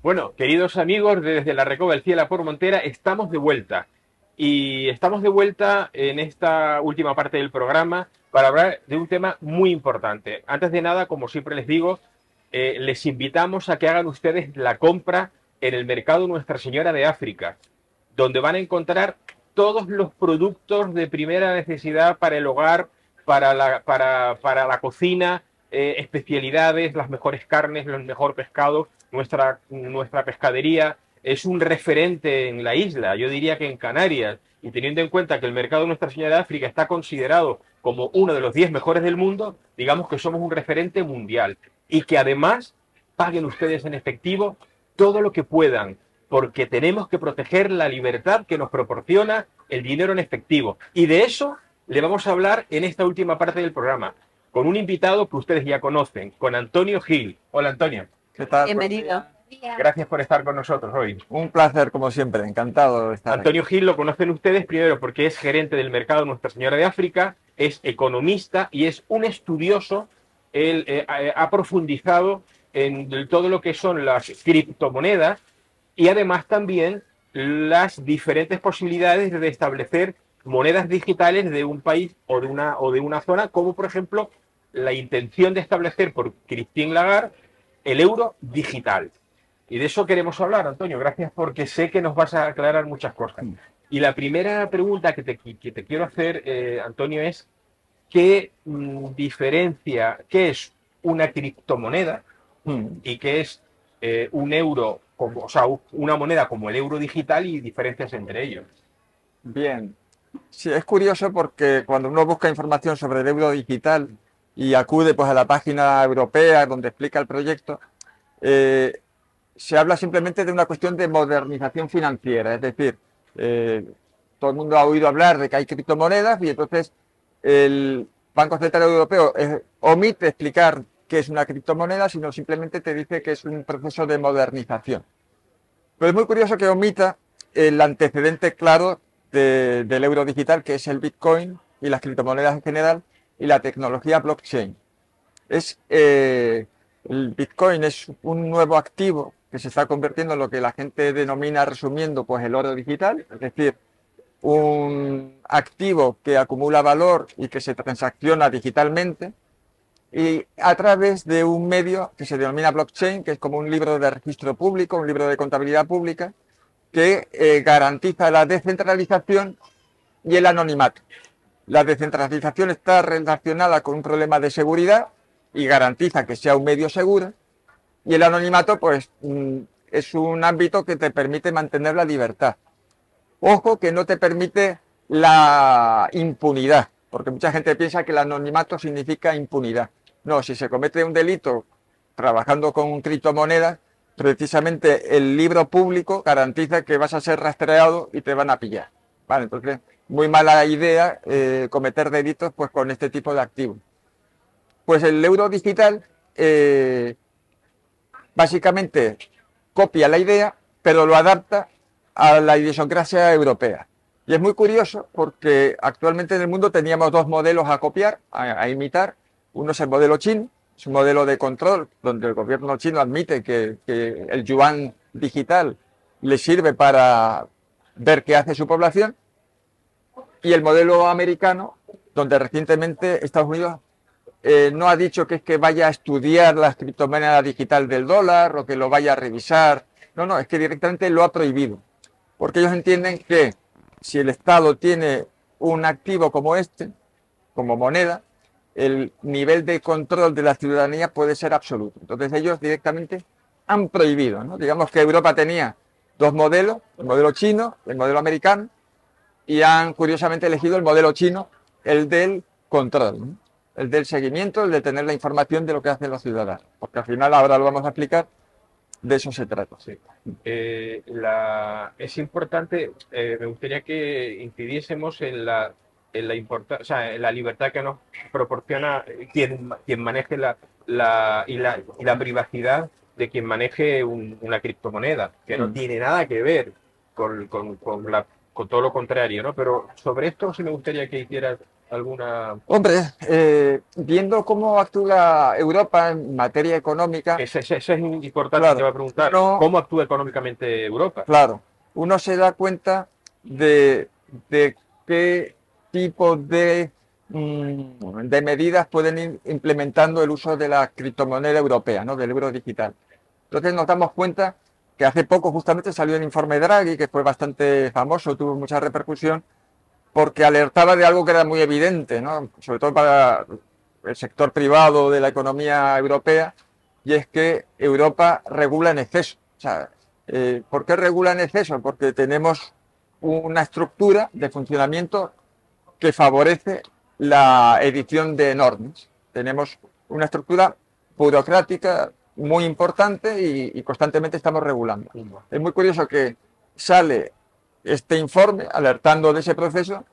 Bueno, queridos amigos, desde la Recoba del Cielo por Montera, estamos de vuelta. Y estamos de vuelta en esta última parte del programa para hablar de un tema muy importante. Antes de nada, como siempre les digo, les invitamos a que hagan ustedes la compra en el mercado Nuestra Señora de África, donde van a encontrar todos los productos de primera necesidad para el hogar, para la cocina, especialidades, las mejores carnes, el mejor pescado. Nuestra pescadería es un referente en la isla, yo diría que en Canarias, y teniendo en cuenta que el mercado de Nuestra Señora de África está considerado como uno de los 10 mejores del mundo, digamos que somos un referente mundial. Y que además paguen ustedes en efectivo todo lo que puedan, porque tenemos que proteger la libertad que nos proporciona el dinero en efectivo. Y de eso le vamos a hablar en esta última parte del programa, con un invitado que ustedes ya conocen, con Antonio Gil. Hola, Antonio. ¿Qué tal? Bienvenido. Gracias por estar con nosotros hoy. Un placer, como siempre, encantado de estar aquí. Antonio Gil lo conocen ustedes primero porque es gerente del mercado Nuestra Señora de África, es economista y es un estudioso. Él ha profundizado en todo lo que son las criptomonedas y además también las diferentes posibilidades de establecer monedas digitales de un país o de una zona, como por ejemplo la intención de establecer por Christine Lagarde el euro digital. Y de eso queremos hablar, Antonio. Gracias porque sé que nos vas a aclarar muchas cosas. Y la primera pregunta que te quiero hacer, Antonio, es ¿qué diferencia, qué es una criptomoneda y qué es un euro, como, o sea, una moneda como el euro digital y diferencias entre ellos? Bien. Sí, es curioso porque cuando uno busca información sobre el euro digital y acude pues a la página europea donde explica el proyecto, eh, se habla simplemente de una cuestión de modernización financiera. Es decir, todo el mundo ha oído hablar de que hay criptomonedas y entonces el Banco Central Europeo omite explicar qué es una criptomoneda, sino simplemente te dice que es un proceso de modernización. Pero es muy curioso que omita el antecedente claro del euro digital, que es el Bitcoin y las criptomonedas en general, y la tecnología blockchain. El Bitcoin es un nuevo activo que se está convirtiendo en lo que la gente denomina, resumiendo, pues el oro digital, es decir, un activo que acumula valor y que se transacciona digitalmente y a través de un medio que se denomina blockchain, que es como un libro de registro público, un libro de contabilidad pública, que garantiza la descentralización y el anonimato. La descentralización está relacionada con un problema de seguridad y garantiza que sea un medio seguro, y el anonimato pues es un ámbito que te permite mantener la libertad. Ojo, que no te permite la impunidad, porque mucha gente piensa que el anonimato significa impunidad. No, si se comete un delito trabajando con criptomonedas, precisamente el libro público garantiza que vas a ser rastreado y te van a pillar. Vale, entonces, muy mala idea cometer delitos pues con este tipo de activos. Pues el euro digital básicamente copia la idea, pero lo adapta a la idiosincrasia europea. Y es muy curioso porque actualmente en el mundo teníamos dos modelos a copiar, a imitar. Uno es el modelo chino, es un modelo de control donde el gobierno chino admite que el yuan digital le sirve para ver qué hace su población. Y el modelo americano, donde recientemente Estados Unidos no ha dicho que es que vaya a estudiar la criptomoneda digital del dólar o que lo vaya a revisar. No, no, es que directamente lo ha prohibido. Porque ellos entienden que si el Estado tiene un activo como este, como moneda, el nivel de control de la ciudadanía puede ser absoluto. Entonces ellos directamente han prohibido, ¿no? Digamos que Europa tenía dos modelos, el modelo chino, el modelo americano, y han curiosamente elegido el modelo chino, el del control, ¿no? El del seguimiento, el de tener la información de lo que hacen los ciudadanos. Porque al final, ahora lo vamos a explicar, de eso se trata. Sí. Es importante, me gustaría que incidiésemos o sea, en la libertad que nos proporciona quien maneje y la privacidad de quien maneje una criptomoneda, que no tiene nada que ver con todo lo contrario, ¿no? Pero sobre esto sí me gustaría que hicieras alguna... Hombre, viendo cómo actúa Europa en materia económica, Eso es importante, te claro, voy a preguntar, uno, ¿cómo actúa económicamente Europa? claro, uno se da cuenta de qué tipo de medidas pueden ir implementando el uso de la criptomoneda europea, ¿no? Del euro digital. Entonces nos damos cuenta que hace poco justamente salió el informe Draghi, que fue bastante famoso, tuvo mucha repercusión, porque alertaba de algo que era muy evidente, ¿no? Sobre todo para el sector privado de la economía europea, y es que Europa regula en exceso. O sea, ¿por qué regula en exceso? Porque tenemos una estructura de funcionamiento que favorece la edición de normas. Tenemos una estructura burocrática muy importante y constantemente estamos regulando. Es muy curioso que sale este informe alertando de ese proceso,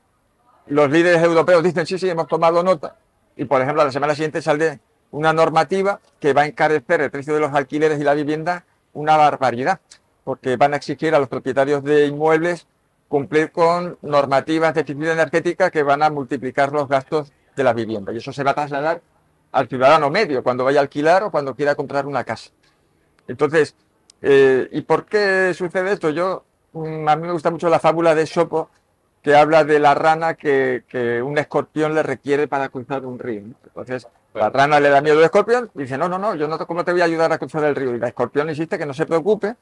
los líderes europeos dicen sí, sí, hemos tomado nota, y por ejemplo a la semana siguiente sale una normativa que va a encarecer el precio de los alquileres y la vivienda una barbaridad, porque van a exigir a los propietarios de inmuebles cumplir con normativas de eficiencia energética que van a multiplicar los gastos de la vivienda, y eso se va a trasladar al ciudadano medio cuando vaya a alquilar o cuando quiera comprar una casa. Entonces, ¿y por qué sucede esto? A mí me gusta mucho la fábula de Esopo, que habla de la rana que un escorpión le requiere para cruzar un río, ¿no? Entonces, la rana le da miedo al escorpión y dice, no, no, no, yo no, ¿cómo te voy a ayudar a cruzar el río? Y el escorpión insiste que no se preocupe,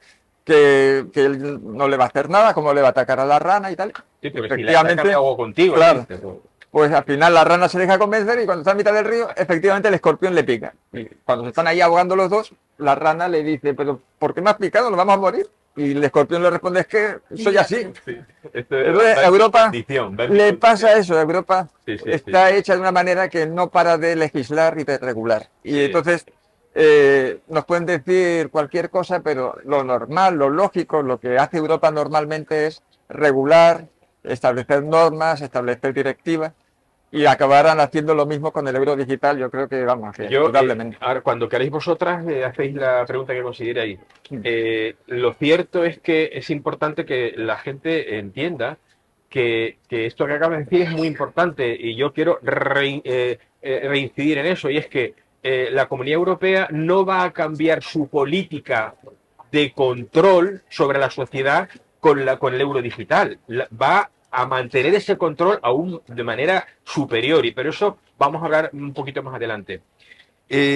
que él no le va a hacer nada, cómo le va a atacar a la rana y tal. Sí, pero efectivamente, si le hago contigo. Claro, pues al final la rana se deja convencer y cuando está a mitad del río, efectivamente el escorpión le pica. Y cuando se están ahí ahogando los dos, la rana le dice, pero ¿por qué me has picado? ¿Nos vamos a morir? Y el escorpión le responde, es que soy así. Sí. Entonces, a Europa le pasa eso, Europa está sí. hecha de una manera que no para de legislar y de regular. Y entonces nos pueden decir cualquier cosa, pero lo normal, lo lógico, lo que hace Europa normalmente es regular, establecer normas, establecer directivas, y acabarán haciendo lo mismo con el euro digital, yo creo que vamos, que indudablemente. Ahora, cuando queréis vosotras, hacéis la pregunta que consideráis. Lo cierto es que es importante que la gente entienda que esto que acabas de decir es muy importante y yo quiero reincidir en eso, y es que la Comunidad Europea no va a cambiar su política de control sobre la sociedad con el euro digital. Va a mantener ese control aún de manera superior, pero eso vamos a hablar un poquito más adelante.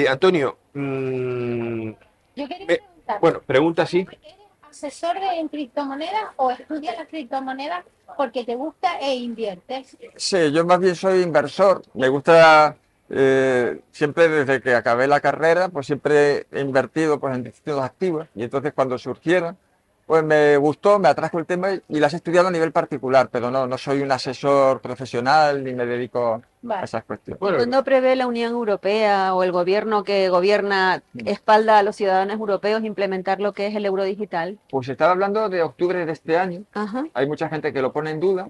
Antonio, Yo quería preguntar, bueno, pregunta sí. ¿eres asesor en criptomonedas o estudias las criptomonedas porque te gusta e inviertes? Sí, yo más bien soy inversor. Me gusta, siempre desde que acabé la carrera, pues siempre he invertido pues, en distintos activos. Y entonces cuando surgieron, pues me gustó, me atrajo el tema y las he estudiado a nivel particular, pero no soy un asesor profesional ni me dedico a esas cuestiones. Bueno, ¿cuándo prevé la Unión Europea o el gobierno que gobierna espalda a los ciudadanos europeos implementar lo que es el euro digital? Pues estaba hablando de octubre de este año. Ajá. Hay mucha gente que lo pone en duda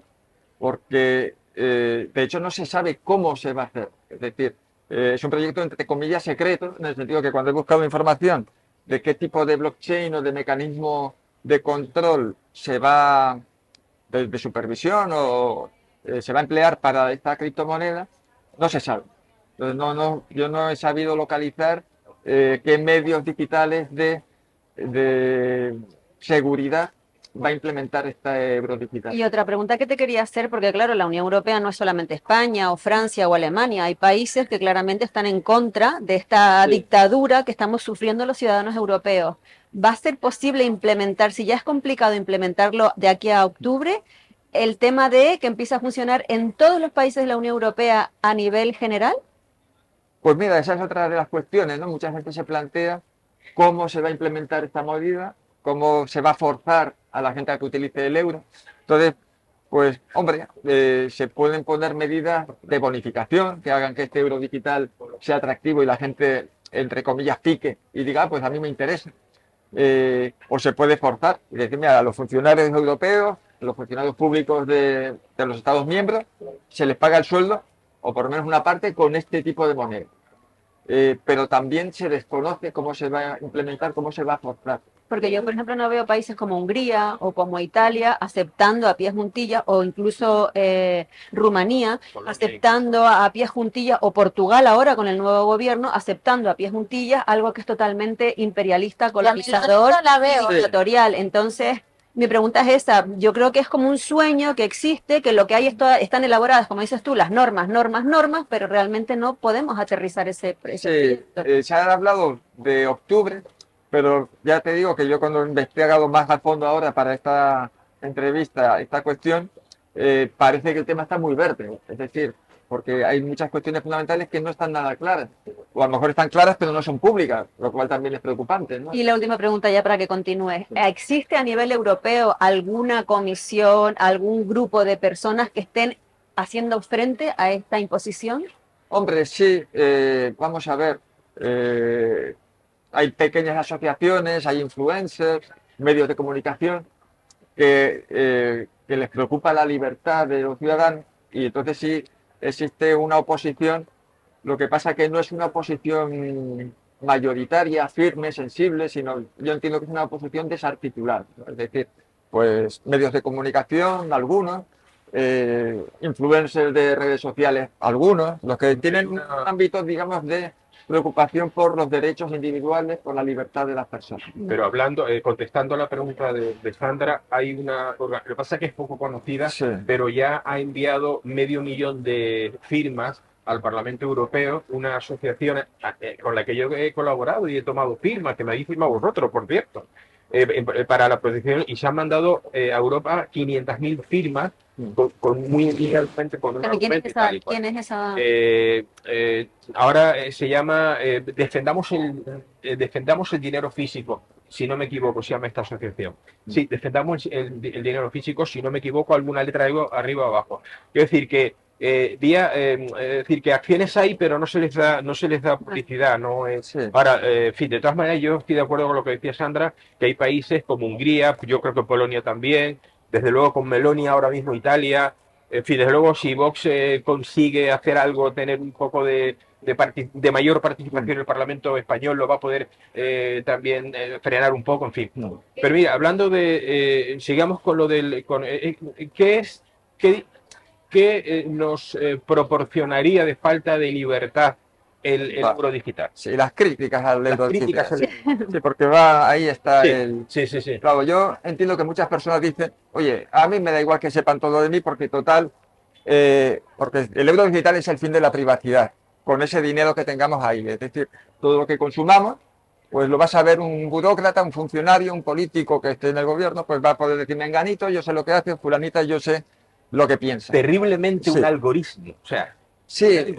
porque de hecho no se sabe cómo se va a hacer. Es decir, es un proyecto entre comillas secreto, en el sentido que cuando he buscado información de qué tipo de blockchain o de mecanismo de control se va, de supervisión o se va a emplear para esta criptomoneda, no se sabe. Entonces, yo no he sabido localizar qué medios digitales de seguridad va a implementar esta euro digital. Y otra pregunta que te quería hacer, porque claro, la Unión Europea no es solamente España o Francia o Alemania, hay países que claramente están en contra de esta dictadura que estamos sufriendo los ciudadanos europeos. ¿Va a ser posible implementar, si ya es complicado implementarlo de aquí a octubre, el tema de que empiece a funcionar en todos los países de la Unión Europea a nivel general? Pues mira, esa es otra de las cuestiones, ¿no? Mucha gente se plantea cómo se va a implementar esta medida, cómo se va a forzar a la gente a que utilice el euro. Entonces, pues, hombre, se pueden poner medidas de bonificación que hagan que este euro digital sea atractivo y la gente, entre comillas, pique y diga, pues a mí me interesa. O se puede forzar y decir, mira, a los funcionarios europeos, los funcionarios públicos de los Estados miembros, se les paga el sueldo, o por lo menos una parte, con este tipo de moneda. Pero también se desconoce cómo se va a implementar, cómo se va a forzar. Porque yo, por ejemplo, no veo países como Hungría o como Italia aceptando a pies juntillas, o incluso Rumanía Polonia aceptando a pies juntillas, o Portugal ahora con el nuevo gobierno aceptando a pies juntillas algo que es totalmente imperialista, colonizador no la veo. y dictatorial. Entonces, mi pregunta es esa. Yo creo que es como un sueño que existe, que lo que hay están elaboradas, como dices tú, las normas, normas, normas, pero realmente no podemos aterrizar ese Sí, proyecto. se ha hablado de octubre, pero ya te digo que yo cuando he investigado más a fondo ahora para esta entrevista, esta cuestión, parece que el tema está muy verde. Es decir, porque hay muchas cuestiones fundamentales que no están nada claras. O a lo mejor están claras, pero no son públicas, lo cual también es preocupante, ¿no? Y la última pregunta ya para que continúe. ¿Existe a nivel europeo alguna comisión, algún grupo de personas que estén haciendo frente a esta imposición? Hombre, sí, vamos a ver. Hay pequeñas asociaciones, hay influencers, medios de comunicación que les preocupa la libertad de los ciudadanos y entonces sí existe una oposición. Lo que pasa que no es una oposición mayoritaria, firme, sensible, sino yo entiendo que es una oposición desarticulada, ¿no? Es decir, pues medios de comunicación, algunos, influencers de redes sociales, algunos, los que tienen un ámbito, digamos, de preocupación por los derechos individuales, por la libertad de las personas. Pero hablando, contestando a la pregunta de Sandra, hay lo que pasa es que es poco conocida, Sí. pero ya ha enviado 500.000 de firmas al Parlamento Europeo, una asociación con la que yo he colaborado y he tomado firmas, que me habéis firmado vosotros, por cierto, para la protección, y se han mandado a Europa 500.000 firmas muy inicialmente con un Pero ¿quién es argumento y esa? tal y cual. ¿Quién es esa? Ahora se llama Defendamos el dinero físico, si no me equivoco, se llama esta asociación. Sí, defendamos el dinero físico, si no me equivoco, alguna letra arriba o abajo. Quiero decir que decir que acciones hay, pero no se les da publicidad, no es. Sí. Ahora, en fin, de todas maneras, yo estoy de acuerdo con lo que decía Sandra, que hay países como Hungría, yo creo que Polonia también, desde luego con Meloni ahora mismo Italia. En fin, desde luego, si Vox consigue hacer algo, tener un poco de mayor participación en el Parlamento español, lo va a poder también frenar un poco, en fin. Pero mira, hablando sigamos con lo del. ¿Qué es? ¿Qué nos proporcionaría de falta de libertad el euro digital? Sí, las críticas al Las euro críticas digital. Sí, porque ahí está Sí. Claro, yo entiendo que muchas personas dicen, oye, a mí me da igual que sepan todo de mí porque total, porque el euro digital es el fin de la privacidad, con ese dinero que tengamos ahí. Es decir, todo lo que consumamos, pues lo va a saber un burócrata, un funcionario, un político que esté en el gobierno, pues va a poder decir, menganito, yo sé lo que hace, fulanita, yo sé lo que piensa. Terriblemente Sí. un algoritmo. O sea, Sí,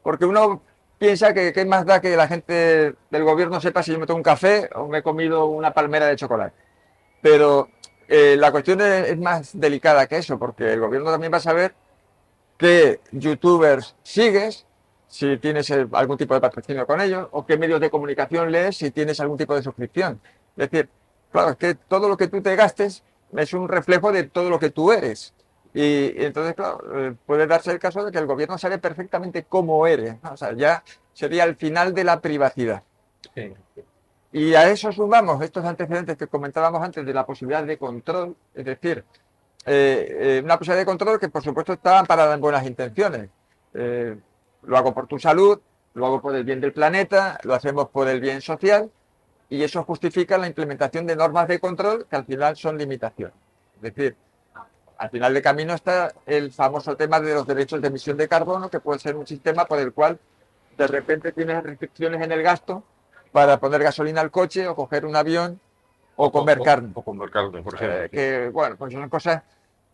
porque uno piensa que qué más da que la gente del gobierno sepa si yo me tomo un café o me he comido una palmera de chocolate. Pero la cuestión es más delicada que eso, porque el gobierno también va a saber qué youtubers sigues, si tienes algún tipo de patrocinio con ellos, o qué medios de comunicación lees, si tienes algún tipo de suscripción. Es decir, claro, es que todo lo que tú te gastes es un reflejo de todo lo que tú eres. Y entonces, claro, puede darse el caso de que el gobierno sabe perfectamente cómo eres, ¿no? O sea, ya sería el final de la privacidad. sí. Y a eso sumamos estos antecedentes que comentábamos antes de la posibilidad de control, es decir, una posibilidad de control que por supuesto está amparada en buenas intenciones. Lo hago por tu salud, lo hago por el bien del planeta, lo hacemos por el bien social y eso justifica la implementación de normas de control que al final son limitaciones. Es decir, al final del camino está el famoso tema de los derechos de emisión de carbono, que puede ser un sistema por el cual de repente tienes restricciones en el gasto para poner gasolina al coche o coger un avión o comer carne. O comer carne, por ejemplo. Que, bueno, pues son cosas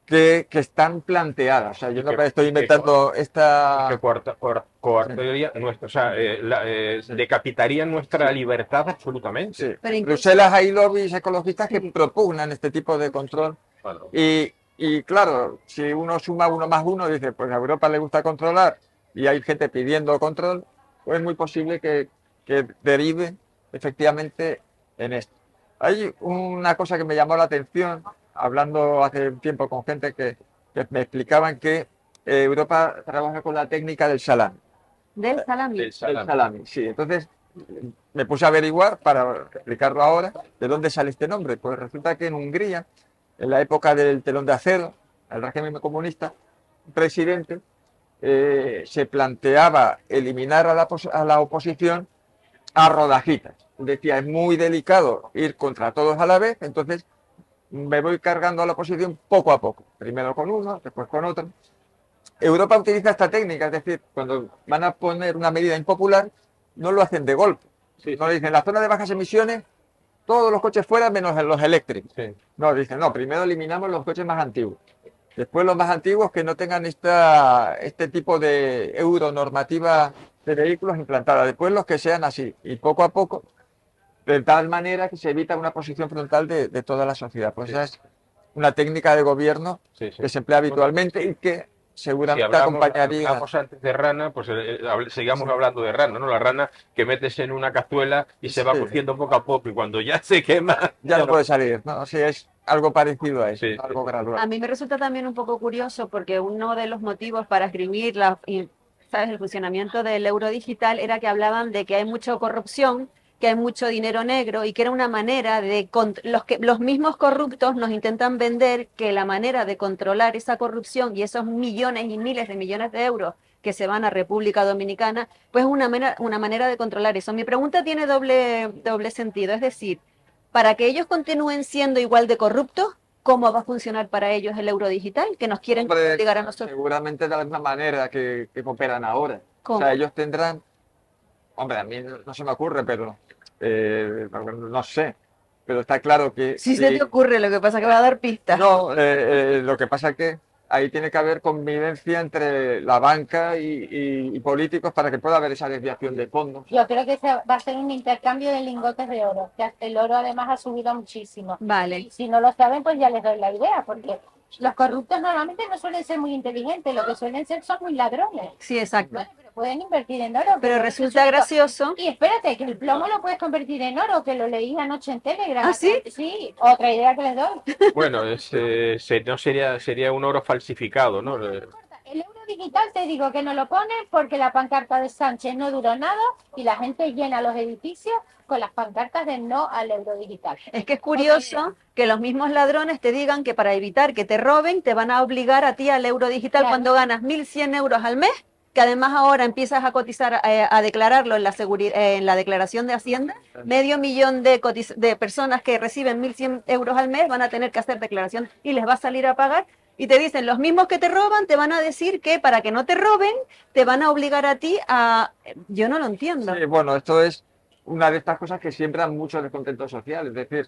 que están planteadas. O sea, yo no que- me estoy inventando esta... Que coartaría nuestra, o sea, decapitaría nuestra libertad absolutamente. Sí. Pero En incluso- Bruselas hay lobbies ecologistas que propugnan este tipo de control. Bueno, Y claro, si uno suma uno más uno, dice, pues a Europa le gusta controlar y hay gente pidiendo control, pues es muy posible que derive efectivamente en esto. Hay una cosa que me llamó la atención, hablando hace un tiempo con gente que me explicaban que Europa trabaja con la técnica del salami. del salami. del El salami. salami, sí. Entonces, me puse a averiguar para explicarlo ahora, ¿de dónde sale este nombre? Pues resulta que en Hungría, en la época del telón de acero, el régimen comunista, un presidente se planteaba eliminar a la oposición a rodajitas. Decía, es muy delicado ir contra todos a la vez, entonces me voy cargando a la oposición poco a poco. Primero con uno, después con otro. Europa utiliza esta técnica, es decir, cuando van a poner una medida impopular, no lo hacen de golpe. Sí, No le dicen, la zona de bajas emisiones, todos los coches fuera menos los eléctricos. sí. No, dicen, no, primero eliminamos los coches más antiguos. Después los más antiguos que no tengan este tipo de euronormativa de vehículos implantada. Después los que sean así. Y poco a poco, de tal manera que se evita una posición frontal de toda la sociedad. Pues Sí. esa es una técnica de gobierno Sí, sí. que se emplea habitualmente y que Si seguramente acompañaría. hablamos antes de rana, pues sigamos Sí. hablando de rana, ¿no? La rana que metes en una cazuela y se va Sí. cociendo poco a poco y cuando ya se quema, Ya no puede salir, ¿no? Sí, es algo parecido a eso, Sí, algo sí. gradual. A mí me resulta también un poco curioso porque uno de los motivos para escribir ¿sabes? El funcionamiento del euro digital era que hablaban de que hay mucha corrupción, que hay mucho dinero negro y que era una manera de los mismos corruptos nos intentan vender que la manera de controlar esa corrupción y esos millones y miles de millones de euros que se van a República Dominicana, pues es una manera de controlar eso. Mi pregunta tiene doble sentido, es decir, para que ellos continúen siendo igual de corruptos, ¿cómo va a funcionar para ellos el euro digital? Que nos quieren Hombre, obligar a nosotros. seguramente de la misma manera que operan ahora. ¿Cómo? O sea, ellos tendrán, hombre, a mí no se me ocurre, pero no sé. Pero está claro que Si se te ocurre, lo que pasa es que va a dar pistas. No, lo que pasa es que ahí tiene que haber convivencia entre la banca y políticos para que pueda haber esa desviación de fondos. Yo creo que va a ser un intercambio de lingotes de oro. Que el oro además ha subido muchísimo. Vale. Y si no lo saben, pues ya les doy la idea, porque los corruptos normalmente no suelen ser muy inteligentes, lo que suelen ser son muy ladrones. Sí, exacto. Bueno, pero pueden invertir en oro. Pero resulta gracioso. Y espérate, que el plomo lo puedes convertir en oro, que lo leí anoche en Telegram. ¿Ah, sí? Sí, otra idea que les doy. bueno, no sería un oro falsificado, ¿no? El euro digital te digo que no lo ponen porque la pancarta de Sánchez no duró nada y la gente llena los edificios con las pancartas de no al euro digital. Es que es curioso que los mismos ladrones te digan que para evitar que te roben, te van a obligar a ti al euro digital Claro. cuando ganas 1.100 euros al mes, que además ahora empiezas a cotizar, a declararlo en la declaración de Hacienda. Medio millón de personas que reciben 1.100 euros al mes van a tener que hacer declaración y les va a salir a pagar. Y te dicen, los mismos que te roban te van a decir que para que no te roben, te van a obligar a ti a... Yo no lo entiendo. Sí, bueno, esto es una de estas cosas que siembran mucho descontento social, es decir,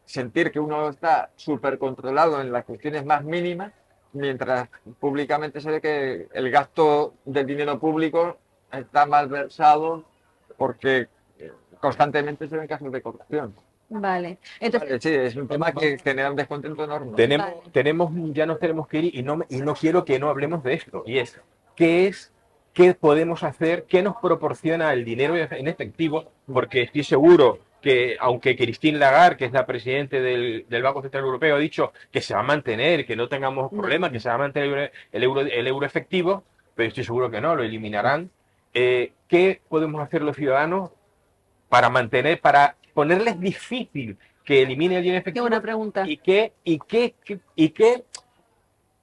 sentir que uno está súper controlado en las cuestiones más mínimas, mientras públicamente se ve que el gasto del dinero público está malversado porque constantemente se ven casos de corrupción. Vale. Entonces, Vale, sí, es un tema que genera un descontento enorme. Ya nos tenemos que ir y no quiero que no hablemos de esto. Y qué podemos hacer, qué nos proporciona el dinero en efectivo, porque estoy seguro que aunque Christine Lagarde, que es la presidenta del Banco Central Europeo, ha dicho que se va a mantener, que no tengamos problemas, que se va a mantener el euro efectivo, pero estoy seguro que no, lo eliminarán. ¿Qué podemos hacer los ciudadanos para ponerles difícil que elimine el dinero qué efectivo? buena pregunta.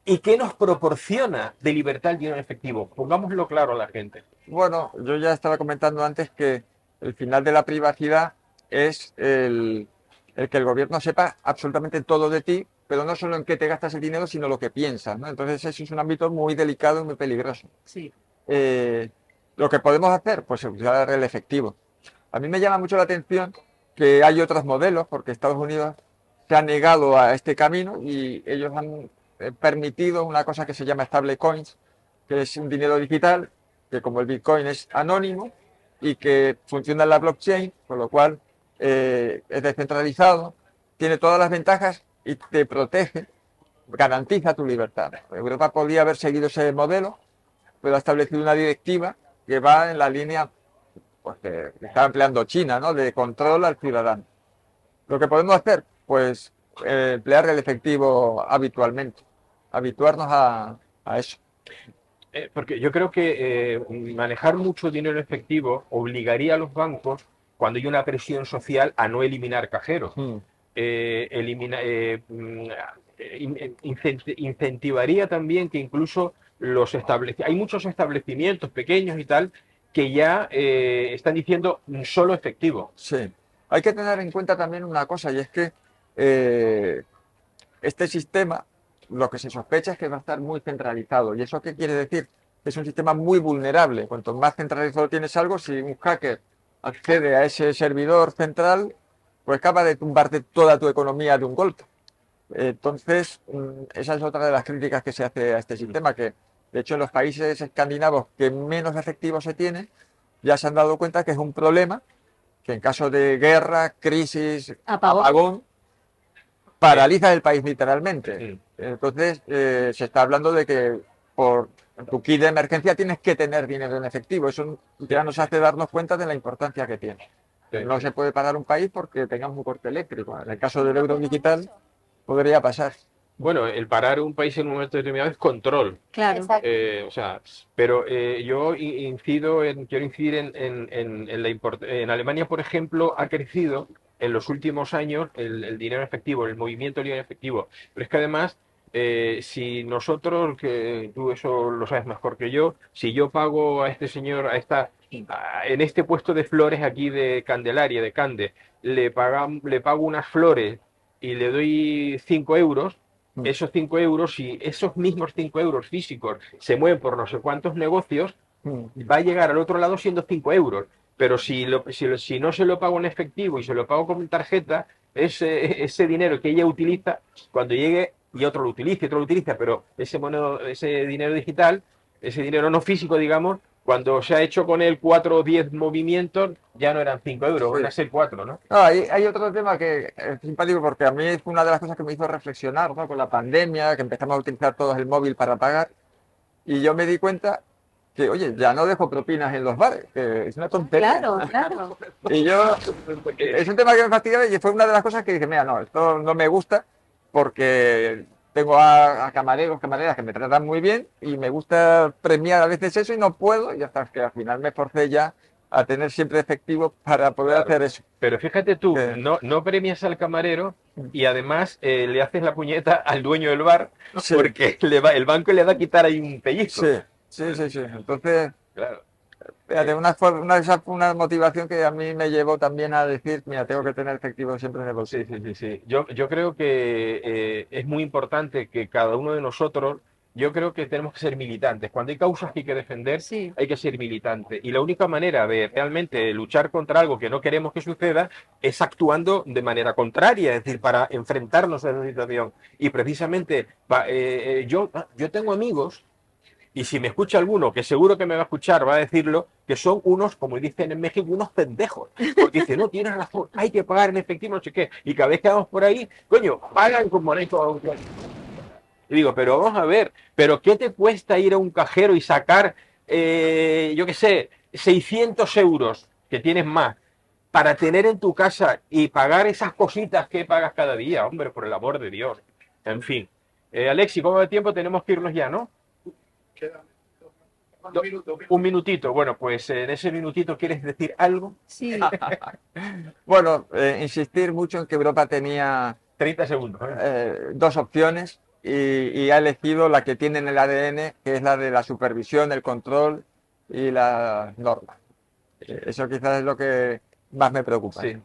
¿Y qué nos proporciona de libertad el dinero efectivo? Pongámoslo claro a la gente. Bueno, yo ya estaba comentando antes que el final de la privacidad es el que el gobierno sepa absolutamente todo de ti, pero no solo en qué te gastas el dinero, sino lo que piensas, ¿no? Entonces eso es un ámbito muy delicado y muy peligroso. Sí. Lo que podemos hacer, pues usar el efectivo. A mí me llama mucho la atención que hay otros modelos, porque Estados Unidos se ha negado a este camino y ellos han permitido una cosa que se llama stablecoins, que es un dinero digital, que como el Bitcoin es anónimo y que funciona en la blockchain, con lo cual es descentralizado, tiene todas las ventajas y te protege, garantiza tu libertad. Europa podría haber seguido ese modelo, pero ha establecido una directiva que va en la línea pues, que está empleando China, ¿no? De control al ciudadano. Lo que podemos hacer, pues emplear el efectivo habitualmente, habituarnos a eso. Porque yo creo que manejar mucho dinero efectivo obligaría a los bancos, cuando hay una presión social, a no eliminar cajeros. Mm. Incentivaría también que incluso hay muchos establecimientos pequeños y tal que ya están diciendo solo efectivo. Sí. Hay que tener en cuenta también una cosa, y es que eh, este sistema, lo que se sospecha es que va a estar muy centralizado. ¿Y eso qué quiere decir? Que es un sistema muy vulnerable. Cuanto más centralizado tienes algo, si un hacker accede a ese servidor central, pues acaba de tumbarte toda tu economía de un golpe. Entonces, esa es otra de las críticas que se hace a este sistema, que de hecho en los países escandinavos que menos efectivo se tiene, ya se han dado cuenta que es un problema, que en caso de guerra, crisis, apagón, paraliza el país literalmente. Sí. Entonces, se está hablando de que por tu kit de emergencia tienes que tener dinero en efectivo. Eso ya nos hace darnos cuenta de la importancia que tiene. Sí. No se puede parar un país porque tengamos un corte eléctrico. En el caso del euro digital, podría pasar. Bueno, el parar un país en un momento determinado es control. Claro. Exacto. O sea, pero yo quiero incidir en Alemania, por ejemplo, ha crecido en los últimos años el dinero efectivo, el movimiento de dinero efectivo. Pero es que además, si nosotros, que tú eso lo sabes mejor que yo, si yo pago a este señor, en este puesto de flores aquí de Candelaria, de Cande, le pago unas flores y le doy 5 euros, esos 5 euros, si esos mismos 5 euros físicos se mueven por no sé cuántos negocios, va a llegar al otro lado siendo 5 euros. Pero si no se lo pago en efectivo y se lo pago con tarjeta, ese dinero que ella utiliza, cuando llegue y otro lo utilice, pero ese dinero digital, ese dinero no físico, digamos, cuando se ha hecho con él 4 o 10 movimientos, ya no eran 5 euros, Sí. van a ser 4, ¿no? No, hay otro tema que es simpático porque a mí fue una de las cosas que me hizo reflexionar, ¿no? Con la pandemia, que empezamos a utilizar todos el móvil para pagar, y yo me di cuenta que, oye, ya no dejo propinas en los bares, que es una tontería. Claro, claro. Y yo, es un tema que me fastidiaba y fue una de las cosas que dije, mira, no, esto no me gusta porque tengo a camareros, camareras que me tratan muy bien y me gusta premiar a veces eso y no puedo, y hasta que al final me forcé ya a tener siempre efectivo para poder Claro. hacer eso. Pero fíjate tú, Que- no premias al camarero y además le haces la puñeta al dueño del bar Sí. porque el banco le va a quitar ahí un pellizco. Sí. Entonces, Claro. fíjate, esa fue una motivación que a mí me llevó también a decir, mira, tengo que tener efectivo siempre en el bolsillo. Sí. Yo creo que es muy importante que cada uno de nosotros, yo creo que tenemos que ser militantes. Cuando hay causas que hay que defender, Sí. hay que ser militante. Y la única manera de realmente luchar contra algo que no queremos que suceda es actuando de manera contraria, es decir, para enfrentarnos a esa situación. Y precisamente yo tengo amigos. Y si me escucha alguno, que seguro que me va a escuchar, va a decirlo, que son unos, como dicen en México, unos pendejos. Porque dice, no, tienes razón, hay que pagar en efectivo, no sé qué. Y cada vez que vamos por ahí, coño, pagan con moneda. Y digo, pero vamos a ver, ¿pero qué te cuesta ir a un cajero y sacar, yo qué sé, 600 euros, que tienes más, para tener en tu casa y pagar esas cositas que pagas cada día? Hombre, por el amor de Dios. En fin. Alexi, ¿cómo va el tiempo? Tenemos que irnos ya, ¿no? Un minutito. Bueno, pues en ese minutito, ¿quieres decir algo? Sí. Bueno, insistir mucho en que Europa tenía 30 segundos. dos opciones y ha elegido la que tiene en el ADN, que es la de la supervisión, el control y las normas. Eso quizás es lo que más me preocupa. Sí.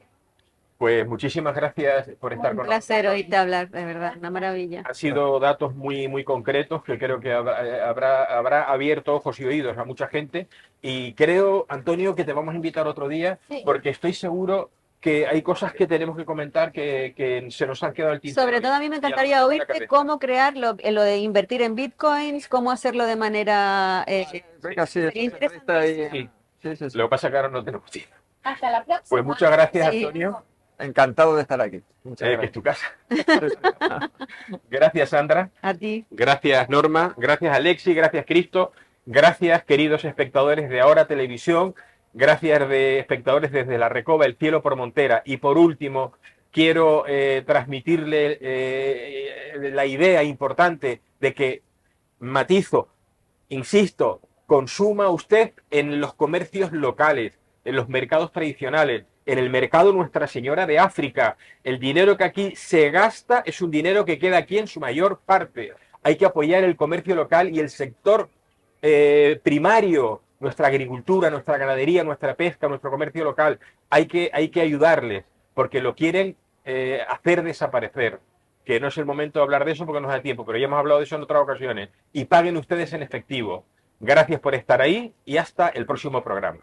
Pues muchísimas gracias por estar Un con placer oírte hablar, de verdad, una maravilla. Han sido datos muy concretos que creo que habrá abierto ojos y oídos a mucha gente. Y creo, Antonio, que te vamos a invitar otro día, Sí. porque estoy seguro que hay cosas que tenemos que comentar que se nos han quedado al tintero. Sobre todo a mí me Y encantaría algo para la oírte cabeza. cómo crear lo de invertir en bitcoins, cómo hacerlo de manera... Venga, sí, sería está ahí. Sí. Sí. Lo que pasa es que ahora no tenemos tiempo. Hasta la próxima. Pues muchas gracias, Sí. Antonio, Encantado de estar aquí. Muchas que es gracias. tu casa. Gracias, Sandra. A ti. Gracias, Norma. Gracias, Alexi. Gracias, Cristo. Gracias, queridos espectadores de Ahora Televisión. Gracias, de espectadores desde la Recoba, el cielo por Montera. Y por último, quiero transmitirle la idea importante de que matizo Insisto, consuma usted en los comercios locales, en los mercados tradicionales, en el mercado Nuestra Señora de África. El dinero que aquí se gasta es un dinero que queda aquí en su mayor parte. Hay que apoyar el comercio local y el sector primario, nuestra agricultura, nuestra ganadería, nuestra pesca, nuestro comercio local. Hay que ayudarles porque lo quieren hacer desaparecer. Que no es el momento de hablar de eso porque no nos da tiempo, pero ya hemos hablado de eso en otras ocasiones. Y paguen ustedes en efectivo. Gracias por estar ahí y hasta el próximo programa.